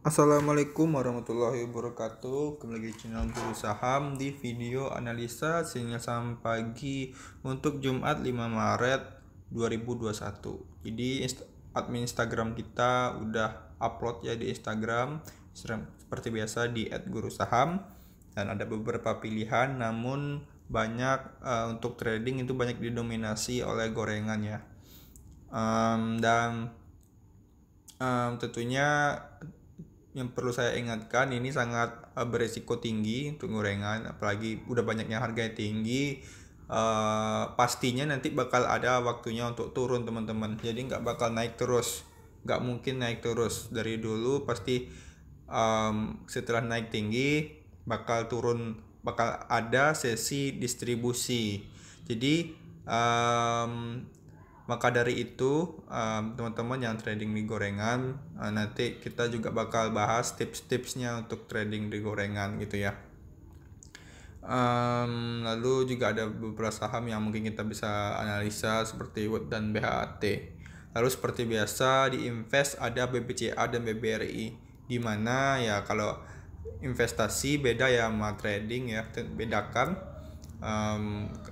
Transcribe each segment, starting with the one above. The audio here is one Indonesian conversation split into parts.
Assalamualaikum warahmatullahi wabarakatuh. Kembali lagi di channel Guru Saham di video analisa sinyal saham pagi untuk Jumat 5 Maret 2021. Jadi admin Instagram kita udah upload ya di Instagram seperti biasa di @gurusaham, dan ada beberapa pilihan, namun banyak untuk trading itu banyak didominasi oleh gorengan ya. Tentunya yang perlu saya ingatkan, ini sangat beresiko tinggi untuk gorengan, apalagi udah banyaknya harga tinggi. Pastinya nanti bakal ada waktunya untuk turun teman-teman, jadi nggak bakal naik terus, nggak mungkin naik terus dari dulu. Pasti setelah naik tinggi bakal turun, bakal ada sesi distribusi. Jadi maka dari itu teman-teman yang trading di gorengan, nanti kita juga bakal bahas tips-tipsnya untuk trading di gorengan gitu ya. Lalu juga ada beberapa saham yang mungkin kita bisa analisa seperti WOOD dan BHT. Lalu seperti biasa di invest ada BBCA dan BBRI, dimana ya kalau investasi beda ya sama trading ya, bedakan.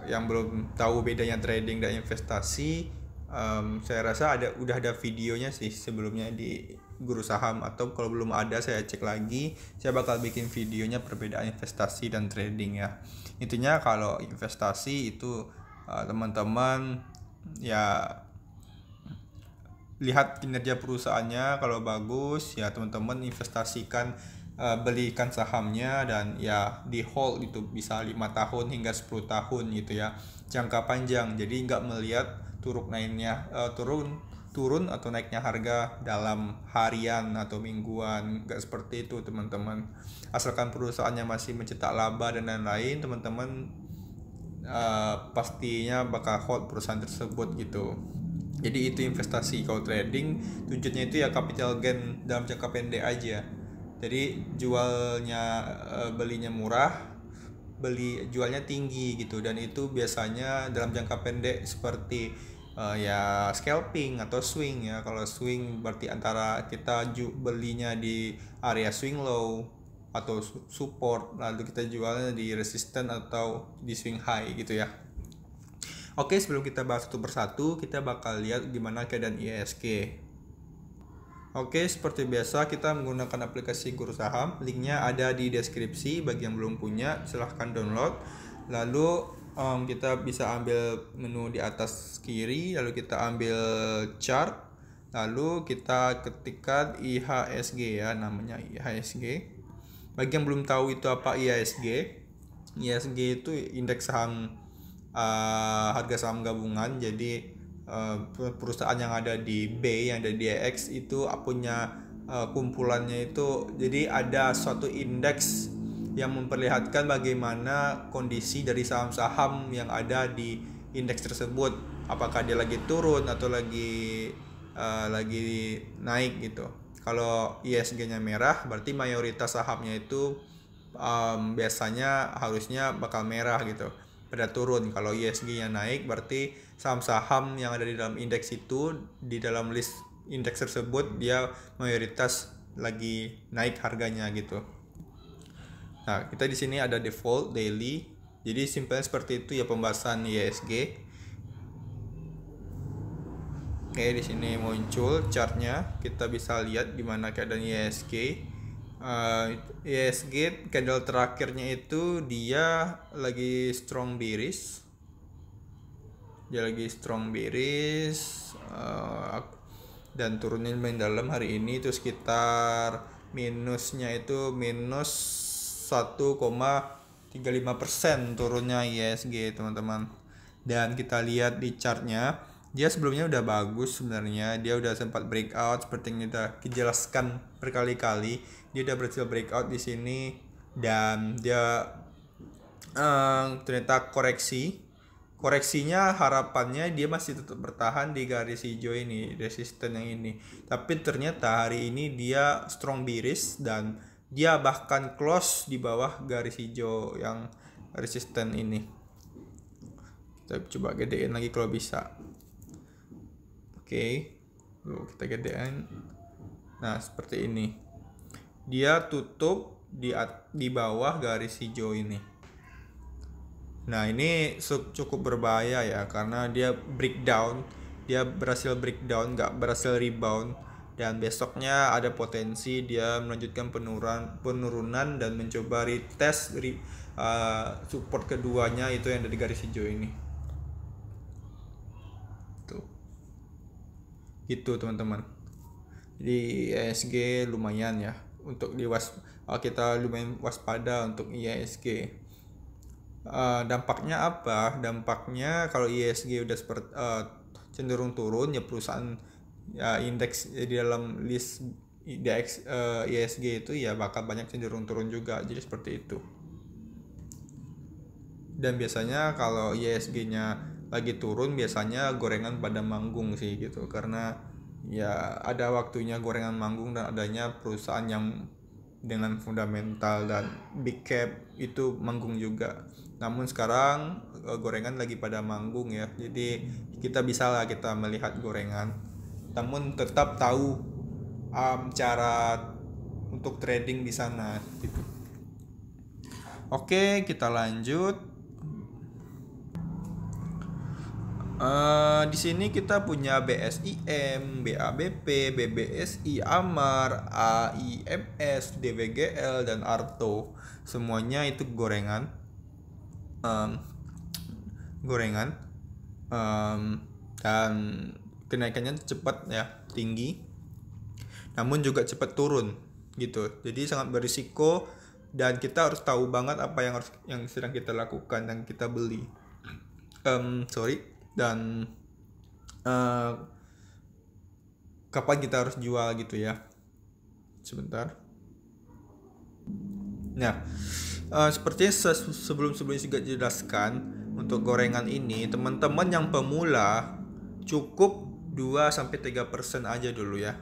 Yang belum tahu bedanya trading dan investasi, saya rasa udah ada videonya sih sebelumnya di Guru Saham, atau kalau belum ada saya cek lagi, saya bakal bikin videonya perbedaan investasi dan trading ya. Intinya kalau investasi itu teman-teman ya lihat kinerja perusahaannya, kalau bagus ya teman-teman investasikan, belikan sahamnya, dan ya di hold itu bisa 5 tahun hingga 10 tahun gitu ya, jangka panjang. Jadi nggak melihat turun atau naiknya harga dalam harian atau mingguan, nggak seperti itu teman-teman. Asalkan perusahaannya masih mencetak laba dan lain-lain, teman-teman pastinya bakal hold perusahaan tersebut gitu. Jadi itu investasi. Kalau trading tujuannya itu ya capital gain dalam jangka pendek aja. Jadi belinya murah, jualnya tinggi gitu, dan itu biasanya dalam jangka pendek seperti ya scalping atau swing ya. Kalau swing berarti antara kita belinya di area swing low atau support, lalu kita jualnya di resistance atau di swing high gitu ya. Oke, sebelum kita bahas satu persatu, kita bakal lihat gimana keadaan IHSG. Oke, seperti biasa kita menggunakan aplikasi Guru Saham. Linknya ada di deskripsi. Bagi yang belum punya, silahkan download. Lalu kita bisa ambil menu di atas kiri, lalu kita ambil chart, lalu kita ketikkan IHSG ya, namanya IHSG. Bagi yang belum tahu itu apa IHSG itu indeks saham, harga saham gabungan. Jadi perusahaan yang ada di B, yang ada di EX itu punya kumpulannya itu. Jadi ada suatu indeks yang memperlihatkan bagaimana kondisi dari saham-saham yang ada di indeks tersebut, apakah dia lagi turun atau lagi naik gitu. Kalau ISG-nya merah berarti mayoritas sahamnya itu biasanya harusnya bakal merah gitu pada turun. Kalau ISG-nya naik berarti saham-saham yang ada di dalam indeks itu, di dalam list indeks tersebut, dia mayoritas lagi naik harganya gitu. Nah, kita di sini ada default daily. Jadi simpelnya seperti itu ya pembahasan ISG. Oke, di sini muncul chartnya. Kita bisa lihat gimana keadaan ISG. ISG candle terakhirnya itu dia lagi strong bearish. Dan turunnya main dalam hari ini itu sekitar minusnya itu minus 1,35% turunnya ISG teman-teman. Dan kita lihat di chartnya, dia sebelumnya udah bagus sebenarnya. Dia udah sempat breakout seperti yang kita jelaskan berkali-kali. Dia udah berhasil breakout di sini, dan dia ternyata koreksinya harapannya dia masih tetap bertahan di garis hijau ini, resisten yang ini. Tapi ternyata hari ini dia strong bearish, dan dia bahkan close di bawah garis hijau yang resisten ini. Kita coba gedein lagi kalau bisa. Oke, kita gedein. Nah, seperti ini. dia tutup di bawah garis hijau ini. Nah, ini cukup berbahaya ya, karena dia breakdown, dia berhasil breakdown, nggak berhasil rebound, dan besoknya ada potensi dia melanjutkan penurunan dan mencoba retest support keduanya, itu yang dari garis hijau ini. Tuh. Gitu teman-teman. Jadi IHSG lumayan ya untuk kita lumayan waspada untuk IHSG. Dampaknya apa? Dampaknya kalau IHSG udah cenderung turun ya, perusahaan ya indeks di dalam list indeks IHSG itu ya bakal banyak cenderung turun juga. Jadi seperti itu. Dan biasanya kalau IHSG-nya lagi turun, biasanya gorengan pada manggung sih gitu, karena ya ada waktunya gorengan manggung dan adanya perusahaan yang dengan fundamental dan big cap itu manggung juga. Namun sekarang gorengan lagi pada manggung ya, jadi kita melihat gorengan, namun tetap tahu cara untuk trading di sana gitu. Oke, kita lanjut. Di sini kita punya BSIM, BABP, BBSI, AMAR, AIMS, DWGL, dan ARTO. Semuanya itu gorengan, dan kenaikannya cepat ya, tinggi, namun juga cepat turun gitu. Jadi sangat berisiko, dan kita harus tahu banget apa yang sedang kita lakukan dan kita beli. Dan kapan kita harus jual gitu ya. Sebentar. Nah, seperti sebelumnya juga dijelaskan, untuk gorengan ini teman-teman yang pemula cukup 2-3% aja dulu ya.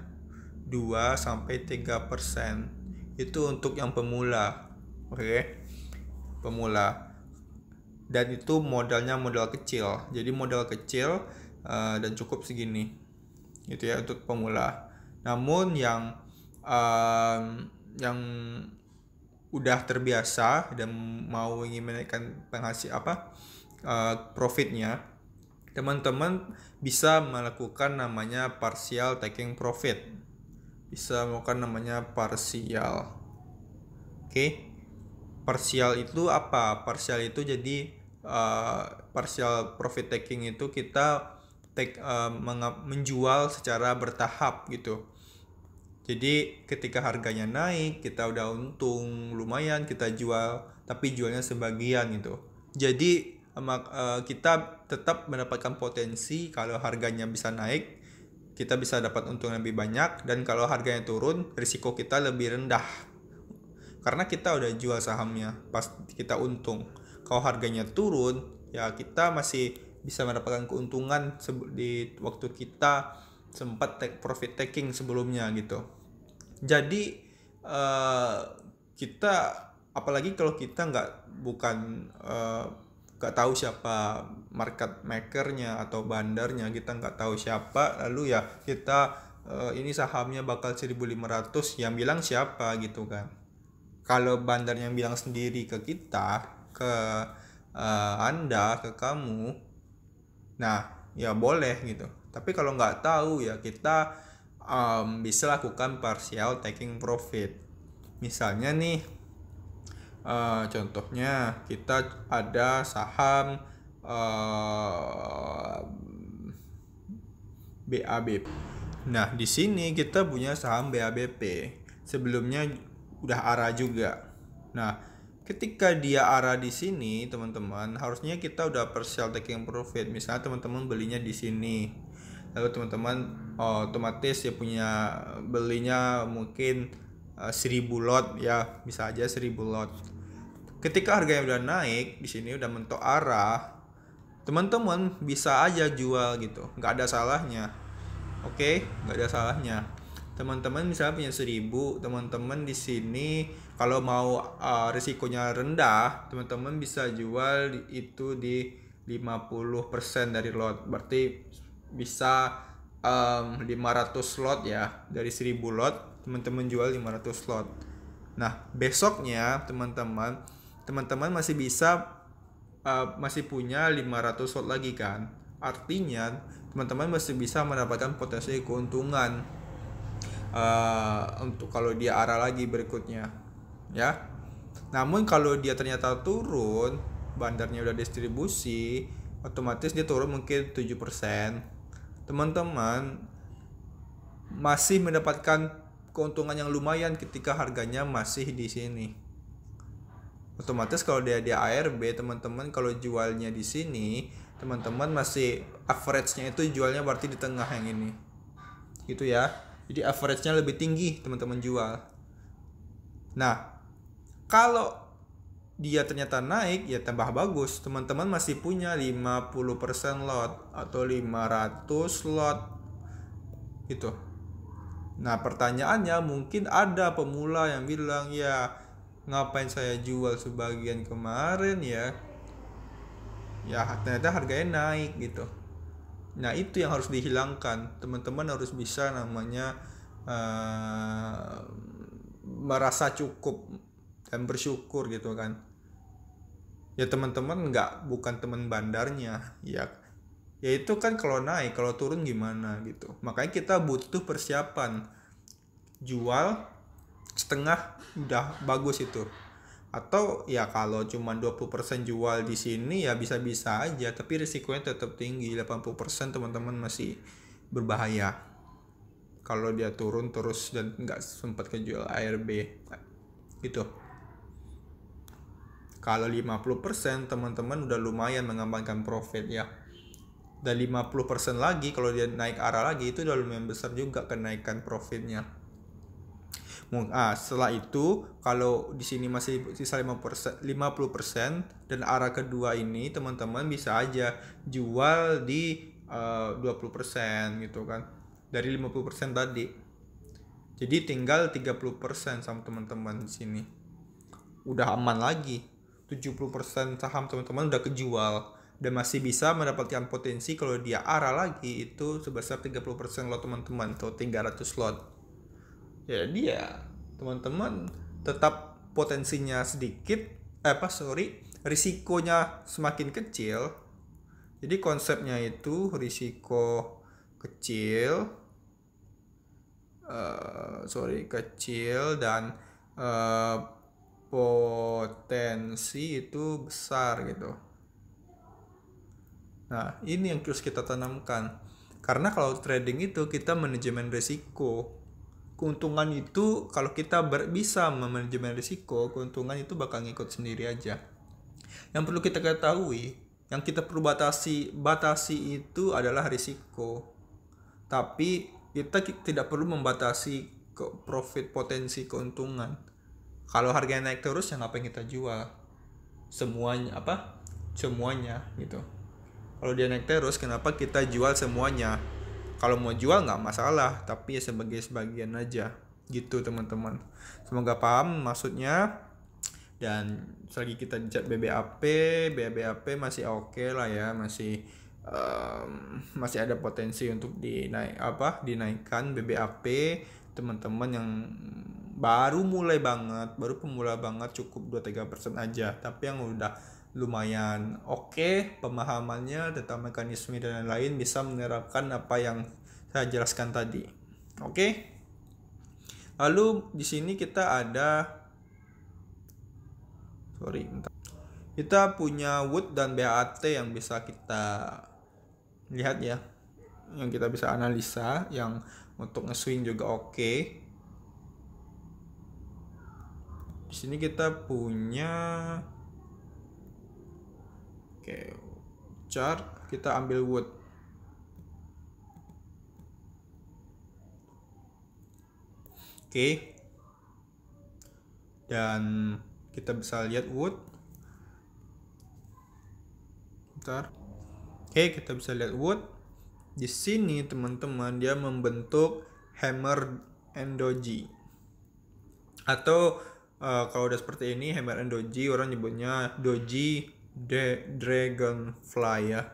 2-3% itu untuk yang pemula. Oke. Pemula. Dan itu modalnya modal kecil, jadi modal kecil dan cukup segini gitu ya untuk pemula. Namun yang udah terbiasa dan mau ingin menaikkan profitnya, teman-teman bisa melakukan namanya partial taking profit, bisa melakukan namanya partial. Oke. Partial itu apa? Partial itu jadi partial profit taking itu kita menjual secara bertahap gitu. Jadi ketika harganya naik, kita udah untung lumayan, kita jual, tapi jualnya sebagian gitu. Jadi kita tetap mendapatkan potensi. Kalau harganya bisa naik, kita bisa dapat untung lebih banyak, dan kalau harganya turun, risiko kita lebih rendah karena kita udah jual sahamnya pas kita untung. Kalau harganya turun, ya kita masih bisa mendapatkan keuntungan di waktu kita sempat profit taking sebelumnya gitu. Jadi kita, apalagi kalau kita nggak tahu siapa market makernya atau bandarnya, kita nggak tahu siapa, lalu ya kita ini sahamnya bakal 1.500, yang bilang siapa gitu kan. Kalau bandarnya yang bilang sendiri ke kita, ke Anda, ke kamu, nah ya boleh gitu. Tapi kalau nggak tahu ya kita bisa lakukan partial taking profit. Misalnya nih, contohnya kita ada saham BABP. Nah di sini kita punya saham BABP. Sebelumnya udah ARA juga. Nah, ketika dia ARA di sini, teman-teman, harusnya kita udah partial taking profit. Misalnya teman-teman belinya di sini, lalu teman-teman otomatis ya punya belinya mungkin 1.000 lot ya, bisa aja 1.000 lot. Ketika harganya udah naik, di sini udah mentok ARA, teman-teman bisa aja jual gitu, nggak ada salahnya. Oke, nggak ada salahnya. Teman-teman misalnya punya 1.000, teman-teman di sini kalau mau risikonya rendah, teman-teman bisa jual itu di 50% dari lot. Berarti bisa 500 lot ya. Dari 1.000 lot, teman-teman jual 500 lot. Nah, besoknya teman-teman masih punya 500 slot lagi kan. Artinya teman-teman masih bisa mendapatkan potensi keuntungan untuk kalau dia arah lagi berikutnya, ya. Namun kalau dia ternyata turun, bandarnya udah distribusi, otomatis dia turun mungkin 7%. Teman-teman masih mendapatkan keuntungan yang lumayan ketika harganya masih di sini. Otomatis kalau dia di ARB, teman-teman kalau jualnya di sini, teman-teman masih average-nya itu jualnya berarti di tengah yang ini. Gitu ya. Jadi average-nya lebih tinggi teman-teman jual. Nah, kalau dia ternyata naik ya tambah bagus. Teman-teman masih punya 50% lot atau 500 lot. Gitu. Nah, pertanyaannya mungkin ada pemula yang bilang, ya ngapain saya jual sebagian kemarin ya ternyata harganya naik gitu. Nah, itu yang harus dihilangkan. Teman-teman harus bisa namanya merasa cukup dan bersyukur gitu kan. Ya teman-teman bukan teman bandarnya, ya itu kan kalau naik, kalau turun gimana gitu. Makanya kita butuh persiapan. Jual setengah udah bagus itu. Atau ya kalau cuma 20% jual di sini ya bisa-bisa aja, tapi risikonya tetap tinggi. 80% teman-teman masih berbahaya kalau dia turun terus dan nggak sempat kejual ARB gitu. Kalau 50% teman-teman udah lumayan mengembangkan profit ya. Dan 50% lagi kalau dia naik arah lagi itu udah lumayan besar juga kenaikan profitnya. Setelah itu kalau di sini masih sisa 50% dan arah kedua ini teman-teman bisa aja jual di 20% gitu kan. Dari 50% tadi. Jadi tinggal 30% sama teman-teman di sini. Udah aman lagi. 70% saham teman-teman udah kejual dan masih bisa mendapatkan potensi kalau dia arah lagi itu sebesar 30% lot teman-teman atau 300 lot. Jadi ya teman-teman tetap potensinya sedikit, risikonya semakin kecil. Jadi konsepnya itu risiko kecil, dan potensi itu besar gitu. Nah, ini yang terus kita tanamkan. Karena kalau trading itu kita manajemen risiko. Keuntungan itu kalau kita bisa memanajemen risiko, keuntungan itu bakal ngikut sendiri aja. Yang perlu kita ketahui, yang kita perlu batasi itu adalah risiko. Tapi kita tidak perlu membatasi profit potensi keuntungan. Kalau harganya naik terus ya ngapain kita jual? Semuanya gitu. Kalau dia naik terus kenapa kita jual semuanya? Kalau mau jual nggak masalah, tapi ya sebagian aja gitu teman-teman. Semoga paham maksudnya. Dan selagi kita cat BBAP masih oke lah ya, masih ada potensi untuk dinaikkan BBAP. Teman-teman yang baru pemula banget cukup 2-3% aja, tapi yang udah lumayan oke pemahamannya tentang mekanisme dan lain-lain bisa menerapkan apa yang saya jelaskan tadi. Oke. Lalu di sini kita punya Wood dan BAT yang bisa kita lihat ya, yang kita bisa analisa, yang untuk nge-swing juga oke. Di sini kita punya chart, kita ambil Wood. Dan kita bisa lihat Wood. Kita bisa lihat Wood. Di sini teman-teman dia membentuk hammer and doji. Atau kalau udah seperti ini hammer and doji, orang nyebutnya doji dragonfly ya.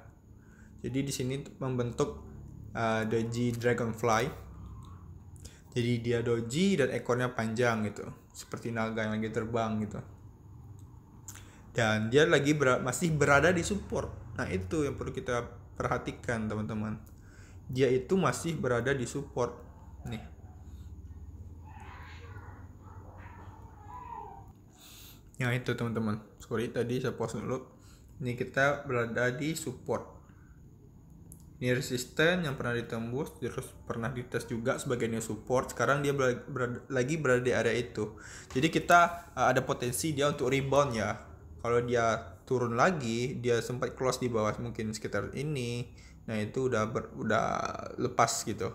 Jadi di sini membentuk doji dragonfly. Jadi dia doji dan ekornya panjang gitu, seperti naga yang lagi terbang gitu. Dan dia masih berada di support. Nah, itu yang perlu kita perhatikan, teman-teman. Dia itu masih berada di support. Nih. Yang itu, teman-teman. Sorry, tadi saya pause dulu. Ini kita berada di support. Ini resisten yang pernah ditembus, terus pernah dites juga sebagai new support. Sekarang dia lagi berada di area itu. Jadi kita ada potensi dia untuk rebound ya. Kalau dia turun lagi, dia sempat close di bawah mungkin sekitar ini. Nah, itu udah lepas gitu.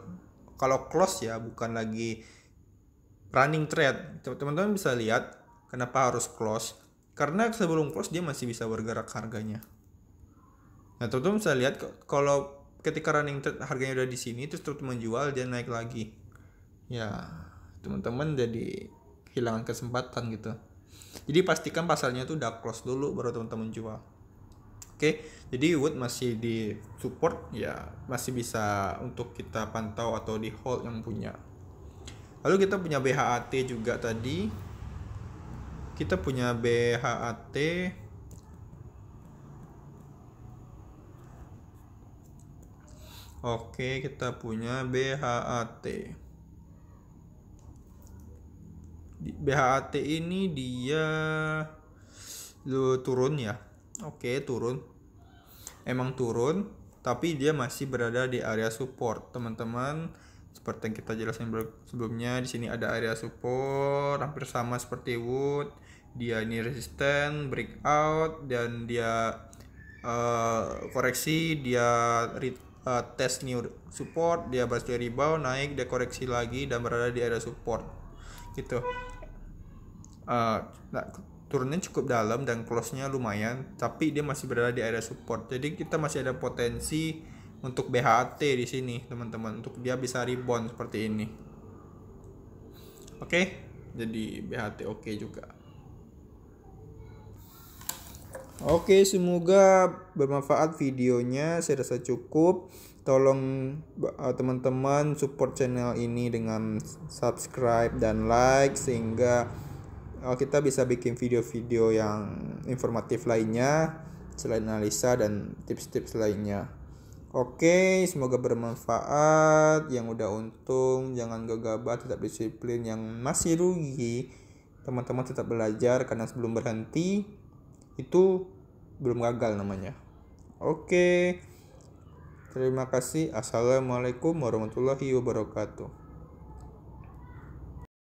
Kalau close ya, bukan lagi running trade. Teman-teman bisa lihat kenapa harus close. Karena sebelum close dia masih bisa bergerak harganya. Nah, teman-teman bisa lihat kalau ketika running trade harganya udah di sini terus menjual, dia naik lagi. Ya, teman-teman jadi kehilangan kesempatan gitu. Jadi pastikan pasarnya tuh udah close dulu baru teman-teman jual. Oke, jadi Wood masih di support ya, masih bisa untuk kita pantau atau di hold yang punya. Lalu kita punya BHAT juga tadi. Kita punya BHAT. Oke, kita punya BHAT. BHAT ini dia turun ya. Oke, turun. Emang turun, tapi dia masih berada di area support, teman-teman. Seperti yang kita jelasin sebelumnya, di sini ada area support hampir sama seperti Wood. Dia ini resisten, breakout, dan dia koreksi, dia test new support, dia berhasil rebound, naik, dia koreksi lagi dan berada di area support gitu. Nah, turunnya cukup dalam dan close-nya lumayan, tapi dia masih berada di area support. Jadi kita masih ada potensi untuk BHAT di sini, teman-teman, untuk dia bisa rebound seperti ini. Oke, jadi BHAT oke juga. Oke, semoga bermanfaat videonya. Saya rasa cukup. Tolong teman-teman support channel ini dengan subscribe dan like, sehingga kita bisa bikin video-video yang informatif lainnya selain analisa dan tips-tips lainnya. Oke, semoga bermanfaat. Yang udah untung jangan gegabah, tetap disiplin. Yang masih rugi, teman-teman tetap belajar, karena sebelum berhenti itu belum gagal namanya. Oke, terima kasih. Assalamualaikum warahmatullahi wabarakatuh.